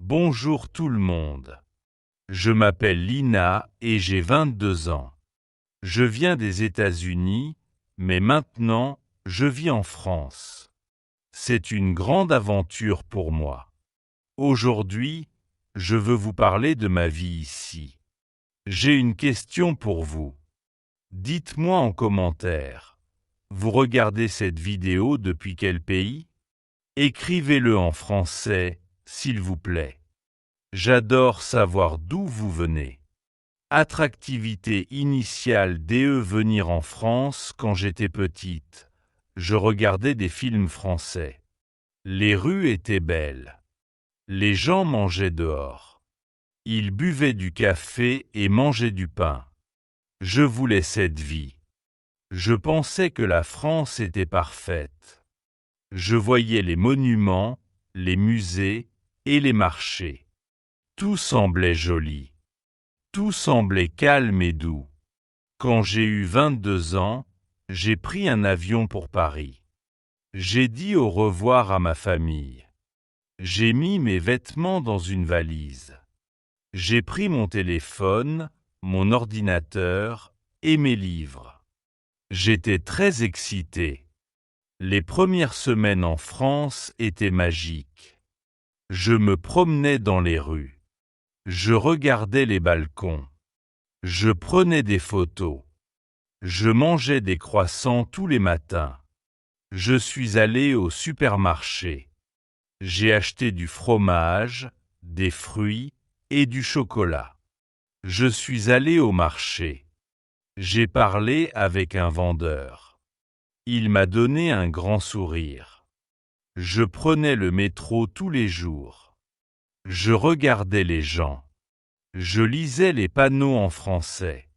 Bonjour tout le monde. Je m'appelle Lina et j'ai 22 ans. Je viens des États-Unis, mais maintenant, je vis en France. C'est une grande aventure pour moi. Aujourd'hui, je veux vous parler de ma vie ici. J'ai une question pour vous. Dites-moi en commentaire. Vous regardez cette vidéo depuis quel pays? Écrivez-le en français, s'il vous plaît. J'adore savoir d'où vous venez. Attractivité initiale DE venir en France quand j'étais petite. Je regardais des films français. Les rues étaient belles. Les gens mangeaient dehors. Ils buvaient du café et mangeaient du pain. Je voulais cette vie. Je pensais que la France était parfaite. Je voyais les monuments, les musées et les marchés. Tout semblait joli. Tout semblait calme et doux. Quand j'ai eu 22 ans, j'ai pris un avion pour Paris. J'ai dit au revoir à ma famille. J'ai mis mes vêtements dans une valise. J'ai pris mon téléphone, mon ordinateur et mes livres. J'étais très excité. Les premières semaines en France étaient magiques. Je me promenais dans les rues. Je regardais les balcons. Je prenais des photos. Je mangeais des croissants tous les matins. Je suis allé au supermarché. J'ai acheté du fromage, des fruits et du chocolat. Je suis allé au marché. J'ai parlé avec un vendeur. Il m'a donné un grand sourire. Je prenais le métro tous les jours. Je regardais les gens. Je lisais les panneaux en français.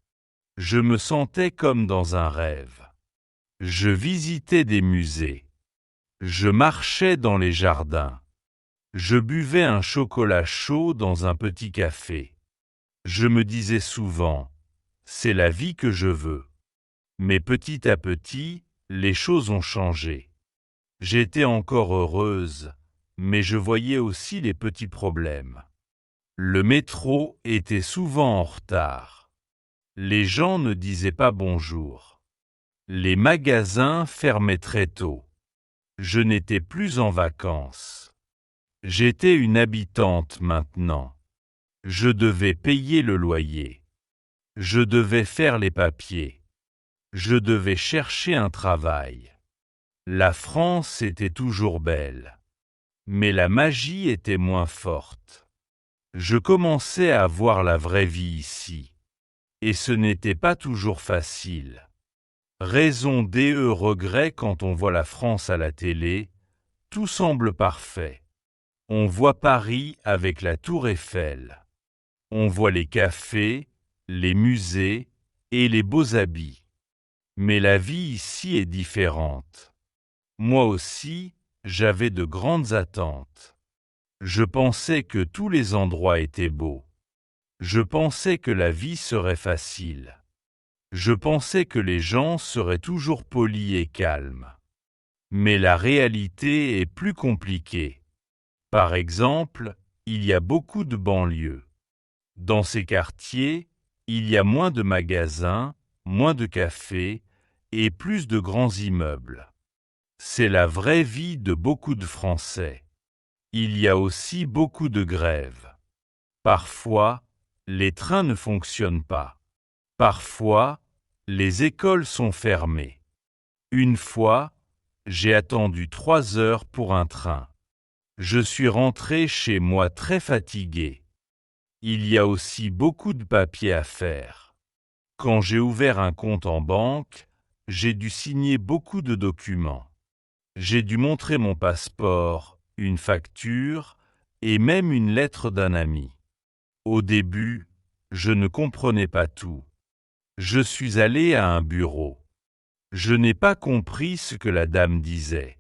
Je me sentais comme dans un rêve. Je visitais des musées. Je marchais dans les jardins. Je buvais un chocolat chaud dans un petit café. Je me disais souvent, c'est la vie que je veux. Mais petit à petit, les choses ont changé. J'étais encore heureuse, mais je voyais aussi les petits problèmes. Le métro était souvent en retard. Les gens ne disaient pas bonjour. Les magasins fermaient très tôt. Je n'étais plus en vacances. J'étais une habitante maintenant. Je devais payer le loyer. Je devais faire les papiers. Je devais chercher un travail. La France était toujours belle. Mais la magie était moins forte. Je commençais à voir la vraie vie ici. Et ce n'était pas toujours facile. Raison DE regret quand on voit la France à la télé, tout semble parfait. On voit Paris avec la tour Eiffel. On voit les cafés, les musées et les beaux habits. Mais la vie ici est différente. Moi aussi, j'avais de grandes attentes. Je pensais que tous les endroits étaient beaux. Je pensais que la vie serait facile. Je pensais que les gens seraient toujours polis et calmes. Mais la réalité est plus compliquée. Par exemple, il y a beaucoup de banlieues. Dans ces quartiers, il y a moins de magasins, moins de cafés et plus de grands immeubles. C'est la vraie vie de beaucoup de Français. Il y a aussi beaucoup de grèves. Parfois, les trains ne fonctionnent pas. Parfois, les écoles sont fermées. Une fois, j'ai attendu 3 heures pour un train. Je suis rentré chez moi très fatigué. Il y a aussi beaucoup de papiers à faire. Quand j'ai ouvert un compte en banque, j'ai dû signer beaucoup de documents. J'ai dû montrer mon passeport, une facture et même une lettre d'un ami. Au début, je ne comprenais pas tout. Je suis allé à un bureau. Je n'ai pas compris ce que la dame disait.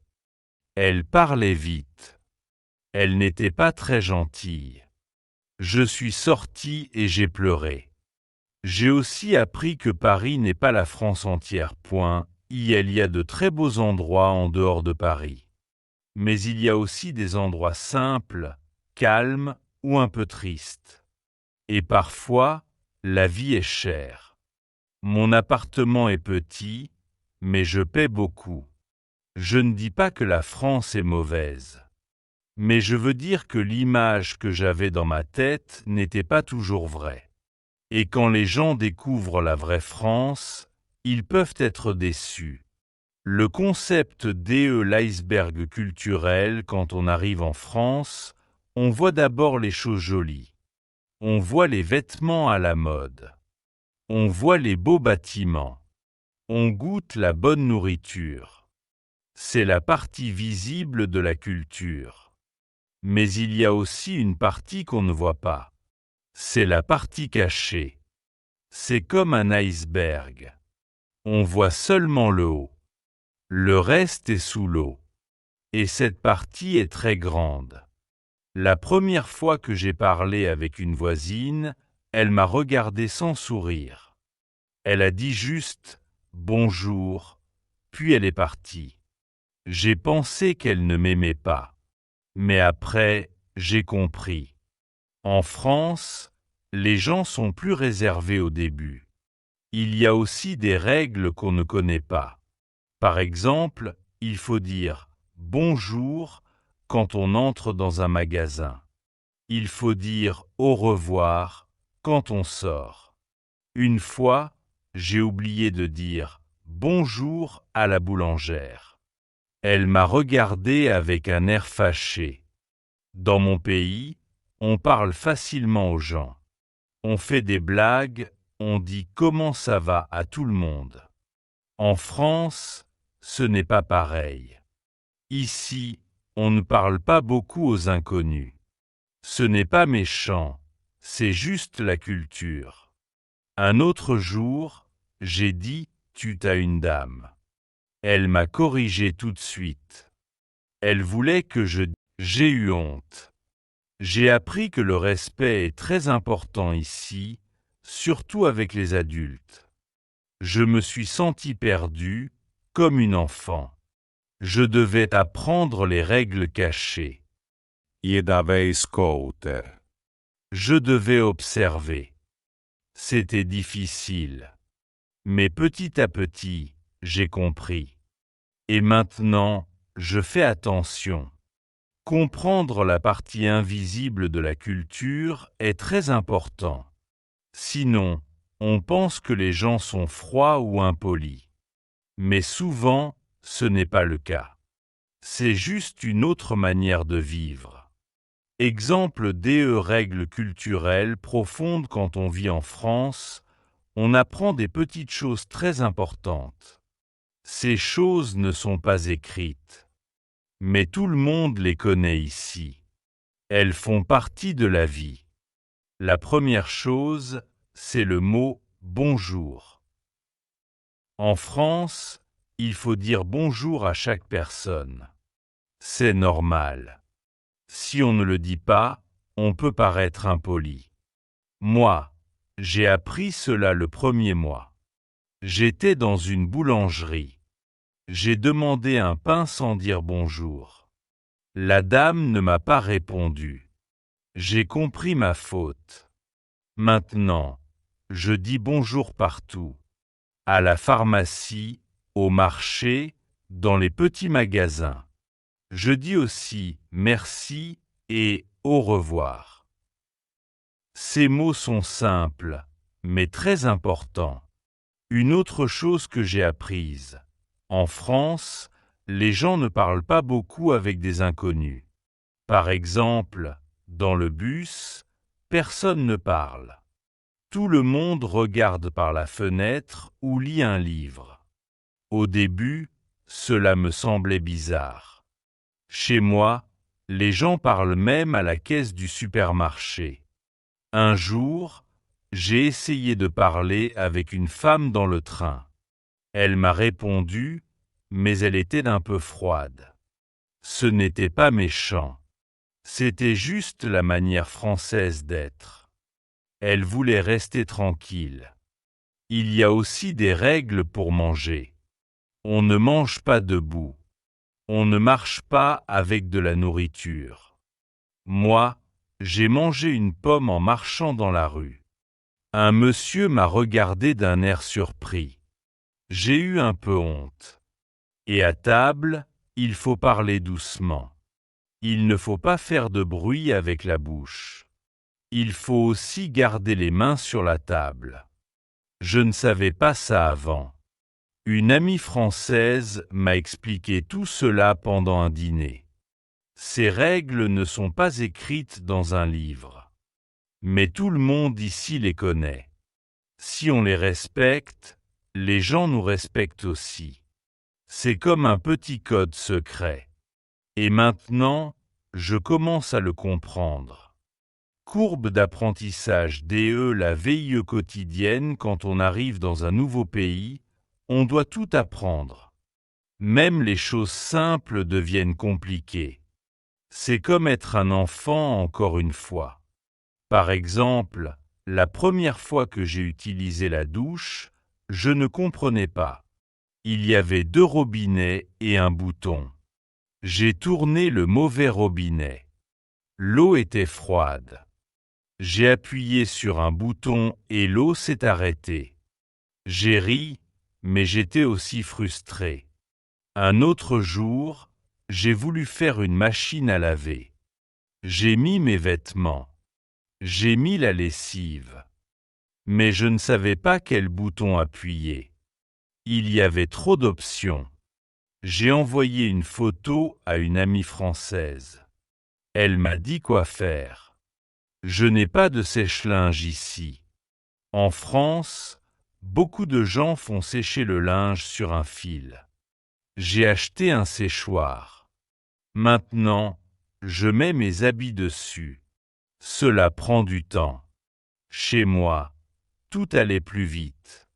Elle parlait vite. Elle n'était pas très gentille. Je suis sorti et j'ai pleuré. J'ai aussi appris que Paris n'est pas la France entière. Il y a de très beaux endroits en dehors de Paris. Mais il y a aussi des endroits simples, calmes ou un peu triste. Et parfois, la vie est chère. Mon appartement est petit, mais je paie beaucoup. Je ne dis pas que la France est mauvaise. Mais je veux dire que l'image que j'avais dans ma tête n'était pas toujours vraie. Et quand les gens découvrent la vraie France, ils peuvent être déçus. Le concept l'iceberg culturel, quand on arrive en France, on voit d'abord les choses jolies. On voit les vêtements à la mode. On voit les beaux bâtiments. On goûte la bonne nourriture. C'est la partie visible de la culture. Mais il y a aussi une partie qu'on ne voit pas. C'est la partie cachée. C'est comme un iceberg. On voit seulement le haut. Le reste est sous l'eau. Et cette partie est très grande. La première fois que j'ai parlé avec une voisine, elle m'a regardé sans sourire. Elle a dit juste « bonjour », puis elle est partie. J'ai pensé qu'elle ne m'aimait pas. Mais après, j'ai compris. En France, les gens sont plus réservés au début. Il y a aussi des règles qu'on ne connaît pas. Par exemple, il faut dire « bonjour » quand on entre dans un magasin. Il faut dire « au revoir » quand on sort. Une fois, j'ai oublié de dire « bonjour » à la boulangère. Elle m'a regardé avec un air fâché. Dans mon pays, on parle facilement aux gens. On fait des blagues, on dit « comment ça va » à tout le monde. En France, ce n'est pas pareil. Ici, on ne parle pas beaucoup aux inconnus. Ce n'est pas méchant, c'est juste la culture. Un autre jour, j'ai dit « tu t'as une dame ». Elle m'a corrigé tout de suite. Elle voulait que J'ai eu honte. J'ai appris que le respect est très important ici, surtout avec les adultes. Je me suis senti perdu, comme une enfant. Je devais apprendre les règles cachées. Je devais observer. C'était difficile. Mais petit à petit, j'ai compris. Et maintenant, je fais attention. Comprendre la partie invisible de la culture est très important. Sinon, on pense que les gens sont froids ou impolis. Mais souvent, ce n'est pas le cas. C'est juste une autre manière de vivre. Exemple règles culturelles profondes quand on vit en France, on apprend des petites choses très importantes. Ces choses ne sont pas écrites. Mais tout le monde les connaît ici. Elles font partie de la vie. La première chose, c'est le mot « bonjour ». En France, il faut dire bonjour à chaque personne. C'est normal. Si on ne le dit pas, on peut paraître impoli. Moi, j'ai appris cela le premier mois. J'étais dans une boulangerie. J'ai demandé un pain sans dire bonjour. La dame ne m'a pas répondu. J'ai compris ma faute. Maintenant, je dis bonjour partout. À la pharmacie, au marché, dans les petits magasins. Je dis aussi merci et au revoir. Ces mots sont simples, mais très importants. Une autre chose que j'ai apprise. En France, les gens ne parlent pas beaucoup avec des inconnus. Par exemple, dans le bus, personne ne parle. Tout le monde regarde par la fenêtre ou lit un livre. Au début, cela me semblait bizarre. Chez moi, les gens parlent même à la caisse du supermarché. Un jour, j'ai essayé de parler avec une femme dans le train. Elle m'a répondu, mais elle était un peu froide. Ce n'était pas méchant. C'était juste la manière française d'être. Elle voulait rester tranquille. Il y a aussi des règles pour manger. On ne mange pas debout. On ne marche pas avec de la nourriture. Moi, J'ai mangé une pomme en marchant dans la rue. Un monsieur m'a regardé d'un air surpris. J'ai eu un peu honte. Et à table, il faut parler doucement. Il ne faut pas faire de bruit avec la bouche. Il faut aussi garder les mains sur la table. Je ne savais pas ça avant. Une amie française m'a expliqué tout cela pendant un dîner. Ces règles ne sont pas écrites dans un livre. Mais tout le monde ici les connaît. Si on les respecte, les gens nous respectent aussi. C'est comme un petit code secret. Et maintenant, je commence à le comprendre. Courbe d'apprentissage DE, la VIE quotidienne quand on arrive dans un nouveau pays, on doit tout apprendre. Même les choses simples deviennent compliquées. C'est comme être un enfant encore une fois. Par exemple, la première fois que j'ai utilisé la douche, je ne comprenais pas. Il y avait 2 robinets et un bouton. J'ai tourné le mauvais robinet. L'eau était froide. J'ai appuyé sur un bouton et l'eau s'est arrêtée. J'ai ri, mais j'étais aussi frustré. Un autre jour, j'ai voulu faire une machine à laver. J'ai mis mes vêtements. J'ai mis la lessive. Mais je ne savais pas quel bouton appuyer. Il y avait trop d'options. J'ai envoyé une photo à une amie française. Elle m'a dit quoi faire. Je n'ai pas de sèche-linge ici. En France, beaucoup de gens font sécher le linge sur un fil. J'ai acheté un séchoir. Maintenant, je mets mes habits dessus. Cela prend du temps. Chez moi, tout allait plus vite.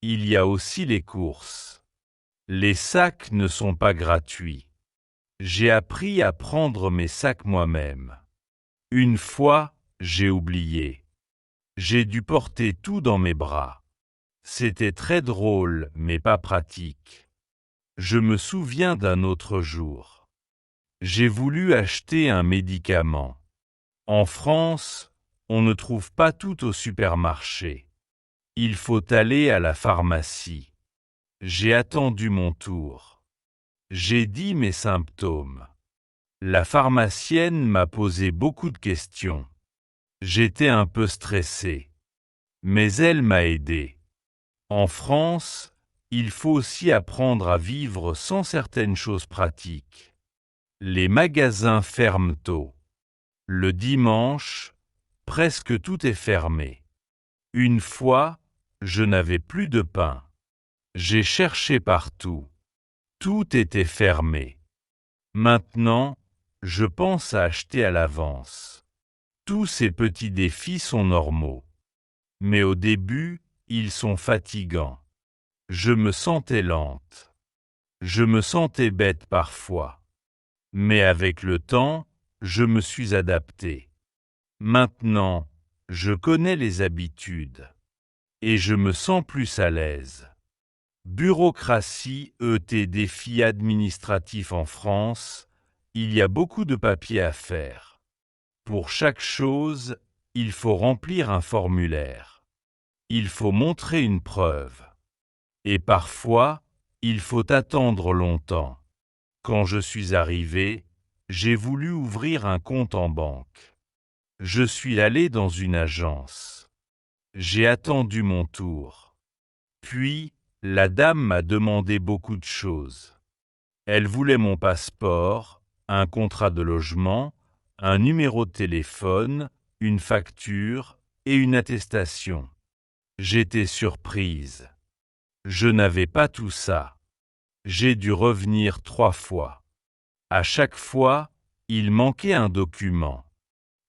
Il y a aussi les courses. Les sacs ne sont pas gratuits. J'ai appris à prendre mes sacs moi-même. Une fois, j'ai oublié. J'ai dû porter tout dans mes bras. C'était très drôle, mais pas pratique. Je me souviens d'un autre jour. J'ai voulu acheter un médicament. En France, on ne trouve pas tout au supermarché. Il faut aller à la pharmacie. J'ai attendu mon tour. J'ai dit mes symptômes. La pharmacienne m'a posé beaucoup de questions. J'étais un peu stressé. Mais elle m'a aidé. En France, il faut aussi apprendre à vivre sans certaines choses pratiques. Les magasins ferment tôt. Le dimanche, presque tout est fermé. Une fois, je n'avais plus de pain. J'ai cherché partout. Tout était fermé. Maintenant, je pense à acheter à l'avance. Tous ces petits défis sont normaux. Mais au début, ils sont fatigants. Je me sentais lente. Je me sentais bête parfois. Mais avec le temps, je me suis adapté. Maintenant, je connais les habitudes. Et je me sens plus à l'aise. Bureaucratie, défis administratifs en France, il y a beaucoup de papiers à faire. Pour chaque chose, il faut remplir un formulaire. Il faut montrer une preuve. Et parfois, il faut attendre longtemps. Quand je suis arrivé, j'ai voulu ouvrir un compte en banque. Je suis allé dans une agence. J'ai attendu mon tour. Puis, la dame m'a demandé beaucoup de choses. Elle voulait mon passeport, un contrat de logement, un numéro de téléphone, une facture et une attestation. J'étais surprise. Je n'avais pas tout ça. J'ai dû revenir 3 fois. À chaque fois, il manquait un document.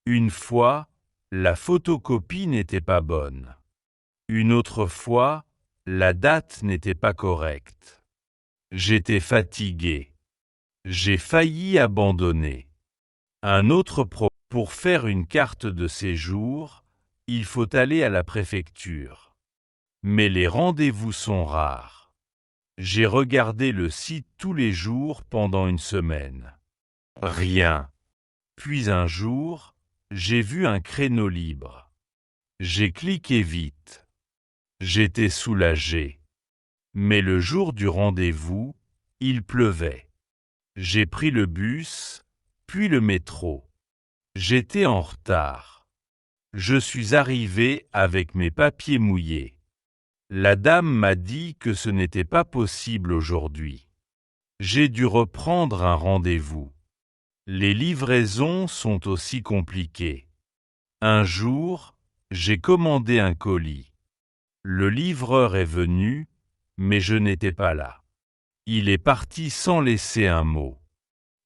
Une fois, la photocopie n'était pas bonne. Une autre fois, la date n'était pas correcte. J'étais fatigué. J'ai failli abandonner. Un autre problème. Pour faire une carte de séjour, il faut aller à la préfecture. Mais les rendez-vous sont rares. J'ai regardé le site tous les jours pendant une semaine. Rien. Puis un jour, j'ai vu un créneau libre. J'ai cliqué vite. J'étais soulagé. Mais le jour du rendez-vous, il pleuvait. J'ai pris le bus, puis le métro. J'étais en retard. Je suis arrivé avec mes papiers mouillés. La dame m'a dit que ce n'était pas possible aujourd'hui. J'ai dû reprendre un rendez-vous. Les livraisons sont aussi compliquées. Un jour, j'ai commandé un colis. Le livreur est venu, mais je n'étais pas là. Il est parti sans laisser un mot.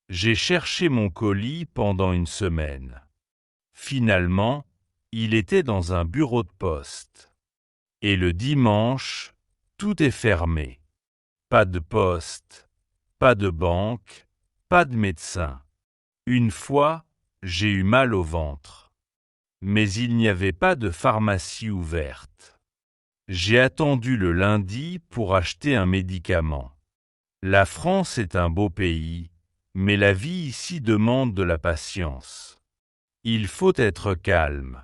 J'ai cherché mon colis pendant une semaine. Finalement, il était dans un bureau de poste. Et le dimanche, tout est fermé. Pas de poste, pas de banque, pas de médecin. Une fois, j'ai eu mal au ventre. Mais il n'y avait pas de pharmacie ouverte. J'ai attendu le lundi pour acheter un médicament. La France est un beau pays, mais la vie ici demande de la patience. Il faut être calme.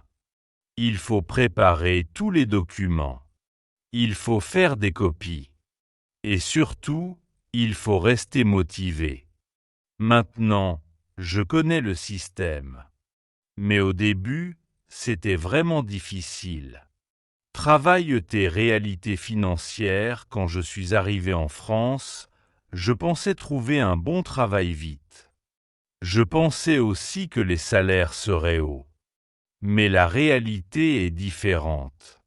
Il faut préparer tous les documents. Il faut faire des copies. Et surtout, il faut rester motivé. Maintenant, je connais le système. Mais au début, c'était vraiment difficile. Travaille tes réalités financières. Quand je suis arrivé en France, je pensais trouver un bon travail vite. Je pensais aussi que les salaires seraient hauts. Mais la réalité est différente.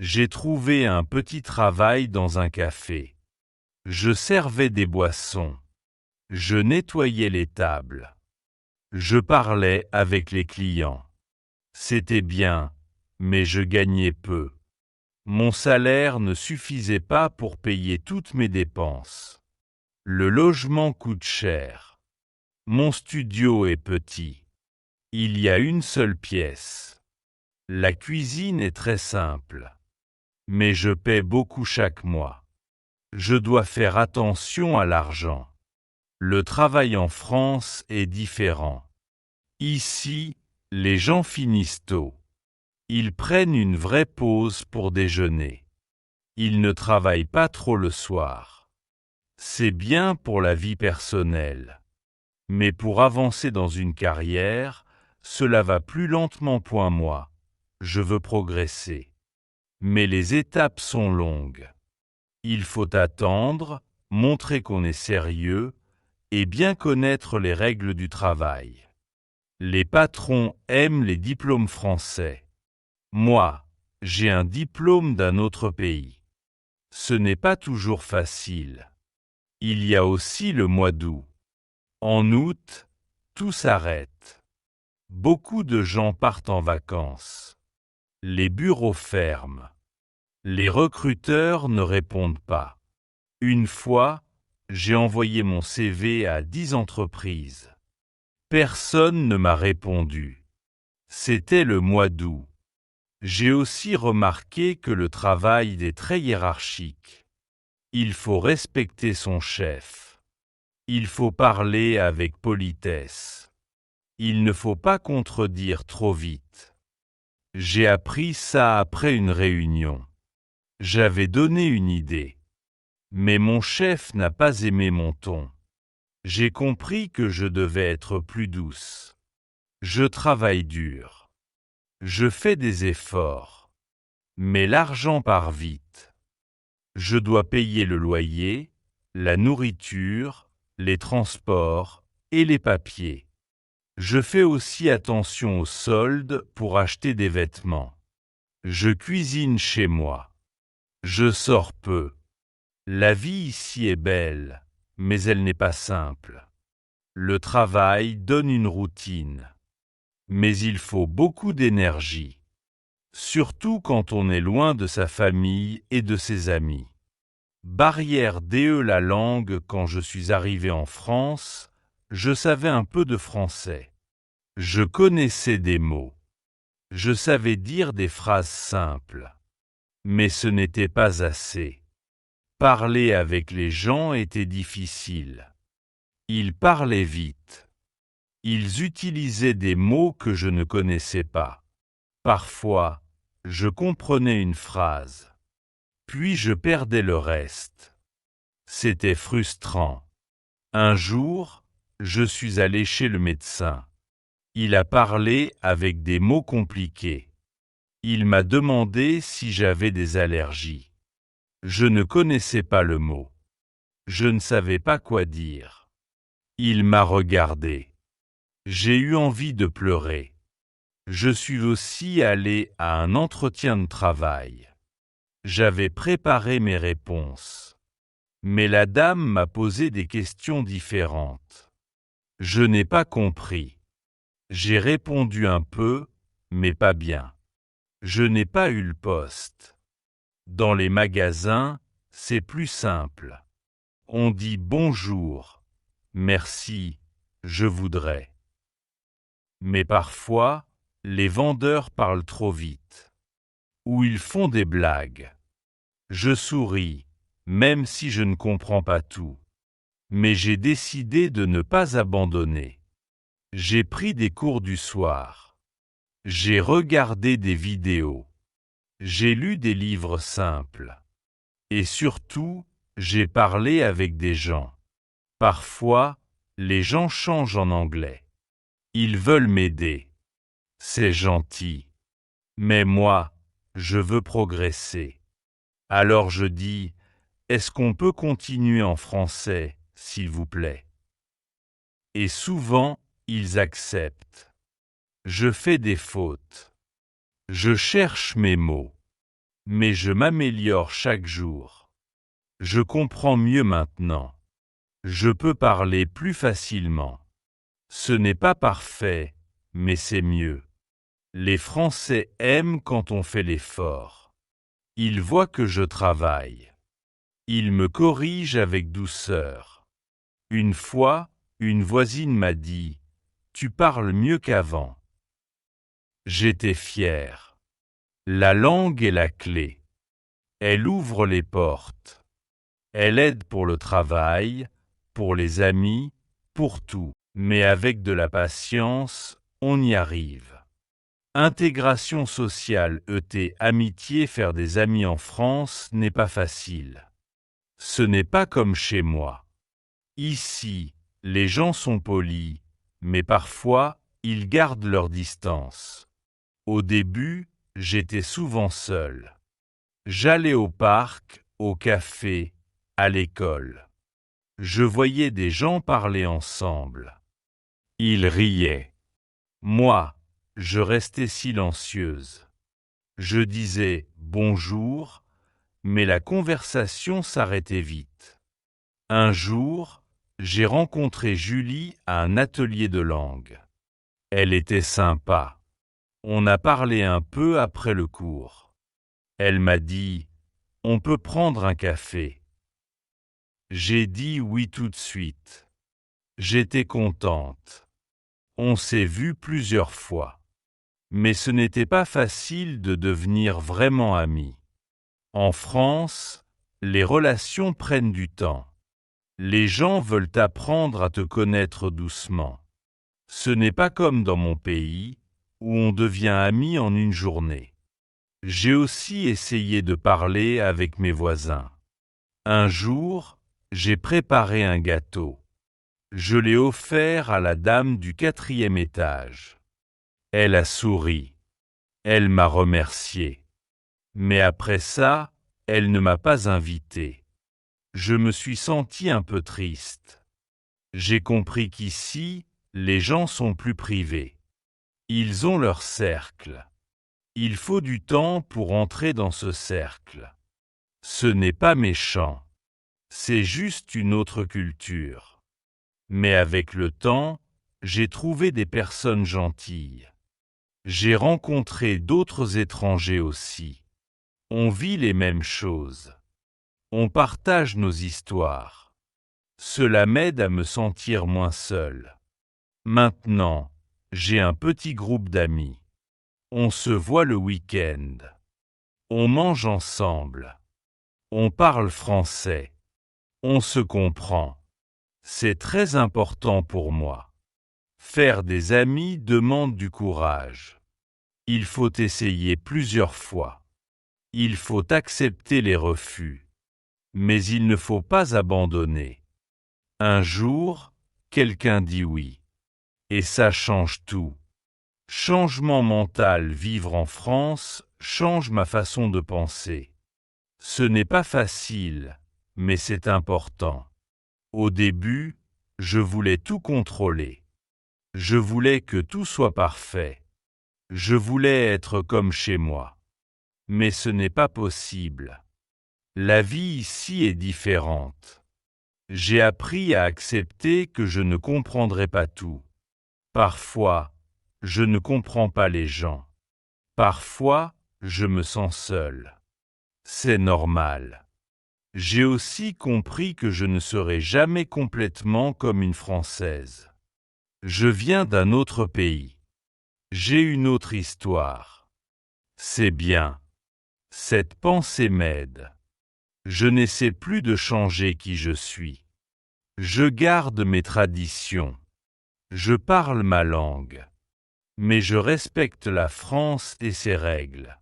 J'ai trouvé un petit travail dans un café. Je servais des boissons. Je nettoyais les tables. Je parlais avec les clients. C'était bien, mais je gagnais peu. Mon salaire ne suffisait pas pour payer toutes mes dépenses. Le logement coûte cher. Mon studio est petit. Il y a une seule pièce. La cuisine est très simple. Mais je paie beaucoup chaque mois. Je dois faire attention à l'argent. Le travail en France est différent. Ici, les gens finissent tôt. Ils prennent une vraie pause pour déjeuner. Ils ne travaillent pas trop le soir. C'est bien pour la vie personnelle. Mais pour avancer dans une carrière, cela va plus lentement pour moi. Je veux progresser. Mais les étapes sont longues. Il faut attendre, montrer qu'on est sérieux et bien connaître les règles du travail. Les patrons aiment les diplômes français. Moi, j'ai un diplôme d'un autre pays. Ce n'est pas toujours facile. Il y a aussi le mois d'août. En août, tout s'arrête. Beaucoup de gens partent en vacances. Les bureaux ferment. Les recruteurs ne répondent pas. Une fois, j'ai envoyé mon CV à 10 entreprises. Personne ne m'a répondu. C'était le mois d'août. J'ai aussi remarqué que le travail est très hiérarchique. Il faut respecter son chef. Il faut parler avec politesse. Il ne faut pas contredire trop vite. J'ai appris ça après une réunion. J'avais donné une idée. Mais mon chef n'a pas aimé mon ton. J'ai compris que je devais être plus douce. Je travaille dur. Je fais des efforts. Mais l'argent part vite. Je dois payer le loyer, la nourriture, les transports et les papiers. Je fais aussi attention aux soldes pour acheter des vêtements. Je cuisine chez moi. Je sors peu. La vie ici est belle, mais elle n'est pas simple. Le travail donne une routine. Mais il faut beaucoup d'énergie. Surtout quand on est loin de sa famille et de ses amis. Barrière DE la langue. Quand je suis arrivé en France, je savais un peu de français. Je connaissais des mots. Je savais dire des phrases simples. Mais ce n'était pas assez. Parler avec les gens était difficile. Ils parlaient vite. Ils utilisaient des mots que je ne connaissais pas. Parfois, je comprenais une phrase. Puis je perdais le reste. C'était frustrant. Un jour, je suis allé chez le médecin. Il a parlé avec des mots compliqués. Il m'a demandé si j'avais des allergies. Je ne connaissais pas le mot. Je ne savais pas quoi dire. Il m'a regardé. J'ai eu envie de pleurer. Je suis aussi allé à un entretien de travail. J'avais préparé mes réponses. Mais la dame m'a posé des questions différentes. Je n'ai pas compris. J'ai répondu un peu, mais pas bien. Je n'ai pas eu le poste. Dans les magasins, c'est plus simple. On dit bonjour, merci, je voudrais. Mais parfois, les vendeurs parlent trop vite. Ou ils font des blagues. Je souris, même si je ne comprends pas tout. Mais j'ai décidé de ne pas abandonner. J'ai pris des cours du soir. J'ai regardé des vidéos. J'ai lu des livres simples. Et surtout, j'ai parlé avec des gens. Parfois, les gens changent en anglais. Ils veulent m'aider. C'est gentil. Mais moi, je veux progresser. Alors je dis, est-ce qu'on peut continuer en français, s'il vous plaît? Et souvent, ils acceptent. Je fais des fautes. Je cherche mes mots. Mais je m'améliore chaque jour. Je comprends mieux maintenant. Je peux parler plus facilement. Ce n'est pas parfait, mais c'est mieux. Les Français aiment quand on fait l'effort. Ils voient que je travaille. Ils me corrigent avec douceur. Une fois, une voisine m'a dit « Tu parles mieux qu'avant ». J'étais fier. La langue est la clé. Elle ouvre les portes. Elle aide pour le travail, pour les amis, pour tout. Mais avec de la patience, on y arrive. Intégration sociale, amitié, faire des amis en France n'est pas facile. Ce n'est pas comme chez moi. Ici, les gens sont polis, mais parfois, ils gardent leur distance. Au début, j'étais souvent seul. J'allais au parc, au café, à l'école. Je voyais des gens parler ensemble. Ils riaient. Moi, je restais silencieuse. Je disais bonjour, mais la conversation s'arrêtait vite. Un jour, j'ai rencontré Julie à un atelier de langue. Elle était sympa. On a parlé un peu après le cours. Elle m'a dit « On peut prendre un café ». J'ai dit oui tout de suite. J'étais contente. On s'est vu plusieurs fois. Mais ce n'était pas facile de devenir vraiment amis. En France, les relations prennent du temps. Les gens veulent apprendre à te connaître doucement. Ce n'est pas comme dans mon pays, où on devient ami en une journée. J'ai aussi essayé de parler avec mes voisins. Un jour, j'ai préparé un gâteau. Je l'ai offert à la dame du 4e étage. Elle a souri. Elle m'a remercié. Mais après ça, elle ne m'a pas invité. Je me suis senti un peu triste. J'ai compris qu'ici, les gens sont plus privés. Ils ont leur cercle. Il faut du temps pour entrer dans ce cercle. Ce n'est pas méchant. C'est juste une autre culture. Mais avec le temps, j'ai trouvé des personnes gentilles. J'ai rencontré d'autres étrangers aussi. On vit les mêmes choses. On partage nos histoires. Cela m'aide à me sentir moins seul. Maintenant, j'ai un petit groupe d'amis. On se voit le week-end. On mange ensemble. On parle français. On se comprend. C'est très important pour moi. Faire des amis demande du courage. Il faut essayer plusieurs fois. Il faut accepter les refus. Mais il ne faut pas abandonner. Un jour, quelqu'un dit oui. Et ça change tout. Changement mental, vivre en France change ma façon de penser. Ce n'est pas facile, mais c'est important. Au début, je voulais tout contrôler. Je voulais que tout soit parfait. Je voulais être comme chez moi. Mais ce n'est pas possible. La vie ici est différente. J'ai appris à accepter que je ne comprendrai pas tout. Parfois, je ne comprends pas les gens. Parfois, je me sens seul. C'est normal. J'ai aussi compris que je ne serai jamais complètement comme une Française. Je viens d'un autre pays. J'ai une autre histoire. C'est bien. Cette pensée m'aide. Je n'essaie plus de changer qui je suis. Je garde mes traditions. Je parle ma langue. Mais je respecte la France et ses règles.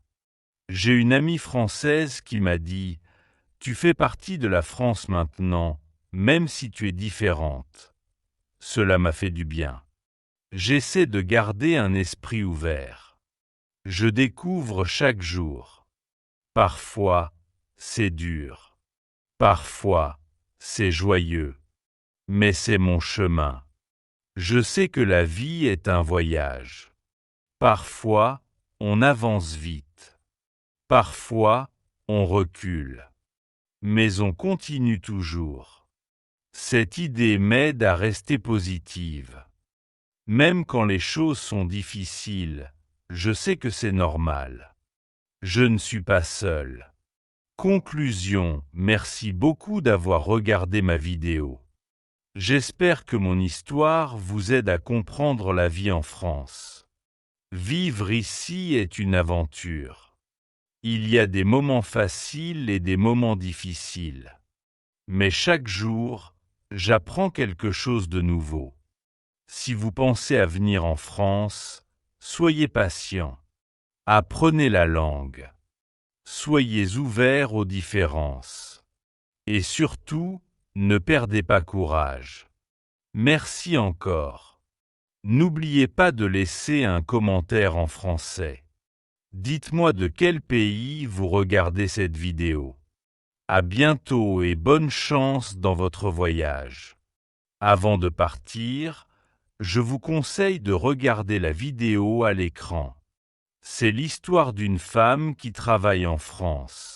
J'ai une amie française qui m'a dit « Tu fais partie de la France maintenant, même si tu es différente. » Cela m'a fait du bien. J'essaie de garder un esprit ouvert. Je découvre chaque jour. Parfois, c'est dur. Parfois, c'est joyeux. Mais c'est mon chemin. Je sais que la vie est un voyage. Parfois, on avance vite. Parfois, on recule. Mais on continue toujours. Cette idée m'aide à rester positive. Même quand les choses sont difficiles, je sais que c'est normal. Je ne suis pas seul. Conclusion, merci beaucoup d'avoir regardé ma vidéo. J'espère que mon histoire vous aide à comprendre la vie en France. Vivre ici est une aventure. Il y a des moments faciles et des moments difficiles. Mais chaque jour, j'apprends quelque chose de nouveau. Si vous pensez à venir en France, soyez patient. Apprenez la langue. Soyez ouverts aux différences. Et surtout, ne perdez pas courage. Merci encore. N'oubliez pas de laisser un commentaire en français. Dites-moi de quel pays vous regardez cette vidéo. À bientôt et bonne chance dans votre voyage. Avant de partir, je vous conseille de regarder la vidéo à l'écran. C'est l'histoire d'une femme qui travaille en France.